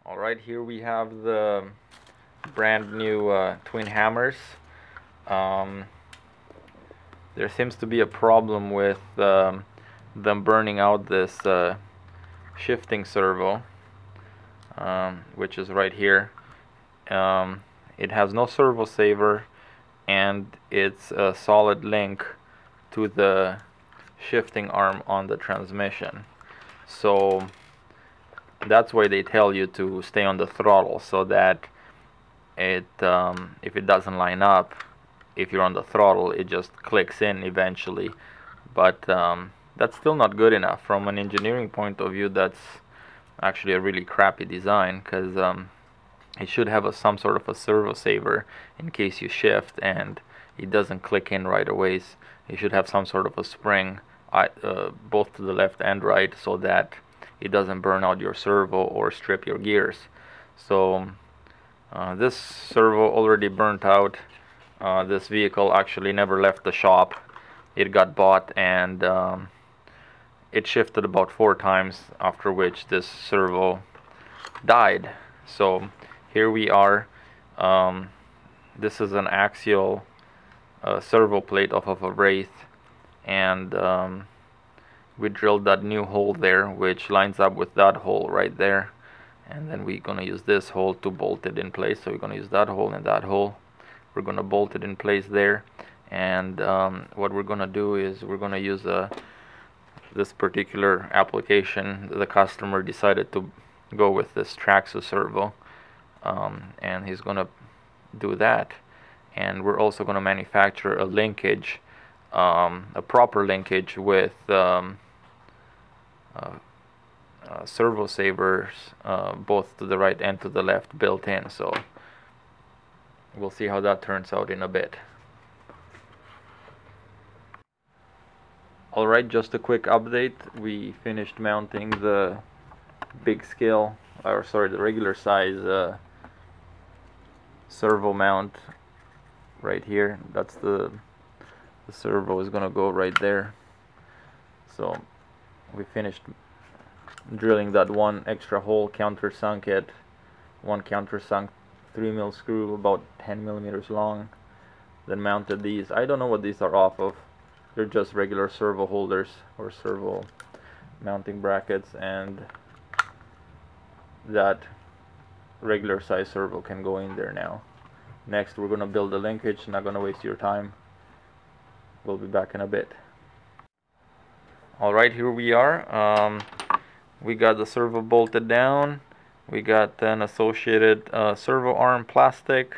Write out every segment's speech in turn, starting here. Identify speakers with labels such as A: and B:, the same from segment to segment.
A: Alright, here we have the brand new twin hammers. There seems to be a problem with them burning out this shifting servo, which is right here. It has no servo saver, and it's a solid link to the shifting arm on the transmission. So that's why they tell you to stay on the throttle, so that it if it doesn't line up, if you're on the throttle, it just clicks in eventually. But that's still not good enough. From an engineering point of view, that's actually a really crappy design, because it should have some sort of a servo saver in case you shift and it doesn't click in right away. You should have some sort of a spring both to the left and right, so that it doesn't burn out your servo or strip your gears. So this servo already burnt out. This vehicle actually never left the shop. It got bought, and it shifted about 4 times, after which this servo died. So here we are. This is an Axial servo plate off of a Wraith, and we drilled that new hole there, which lines up with that hole right there, and then we're gonna use this hole to bolt it in place. So we're gonna use that hole and that hole. We're gonna bolt it in place there, and what we're gonna do is we're gonna use this particular application. The customer decided to go with this Traxxas servo, and he's gonna do that. And we're also gonna manufacture a linkage, a proper linkage with servo savers, both to the right and to the left, built in. So we'll see how that turns out in a bit. Alright, just a quick update. We finished mounting the big scale, or sorry, the regular size servo mount right here. That's the servo is gonna go right there. So we finished drilling that one extra hole, countersunk it, one countersunk 3mm screw about 10mm long, then mounted these. I don't know what these are off of. They're just regular servo holders or servo mounting brackets, and that regular size servo can go in there now. Next, we're gonna build a linkage. Not gonna waste your time. We'll be back in a bit. Alright, here we are. We got the servo bolted down. We got an associated servo arm plastic.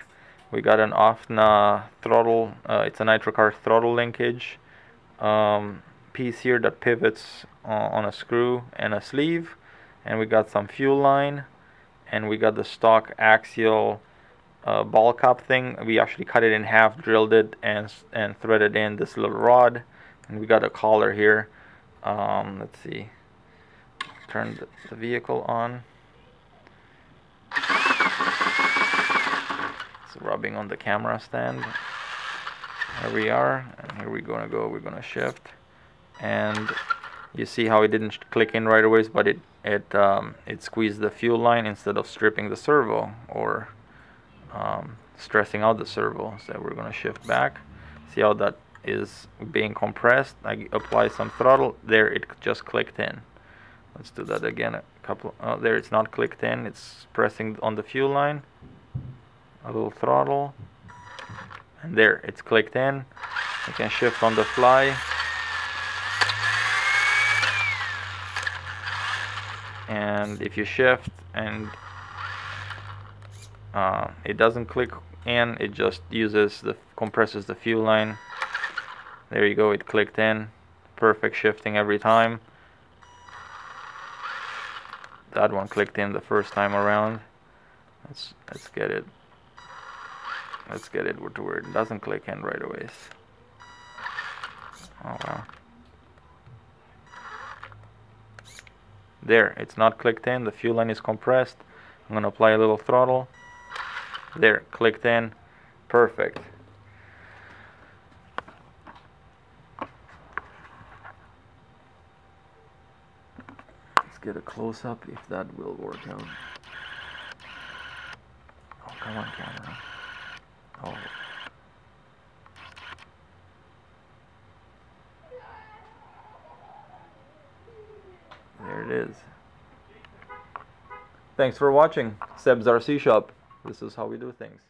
A: We got an OFNA throttle. It's a nitrocar throttle linkage piece here that pivots on a screw and a sleeve. And we got some fuel line. And we got the stock Axial ball cap thing. We actually cut it in half, drilled it, and threaded in this little rod. And we got a collar here. Let's see. Turn the vehicle on. It's rubbing on the camera stand. There we are, and here we're gonna go. We're gonna shift, and you see how it didn't click in right away, but it squeezed the fuel line instead of stripping the servo or stressing out the servo. So we're gonna shift back. See how that is being compressed. I apply some throttle. There, it just clicked in. Let's do that again. There, it's not clicked in. It's pressing on the fuel line. A little throttle, and there, it's clicked in. You can shift on the fly. And if you shift and it doesn't click in, it just compresses the fuel line. There you go, it clicked in. Perfect shifting every time. That one clicked in the first time around. Let's get it. Let's get it to where it doesn't click in right away. Oh wow. There, it's not clicked in. The fuel line is compressed. I'm gonna apply a little throttle. There, clicked in. Perfect. Let's get a close-up if that will work out. Come on, camera. Oh. There it is. Thanks for watching. Seb's RC Shop. This is how we do things.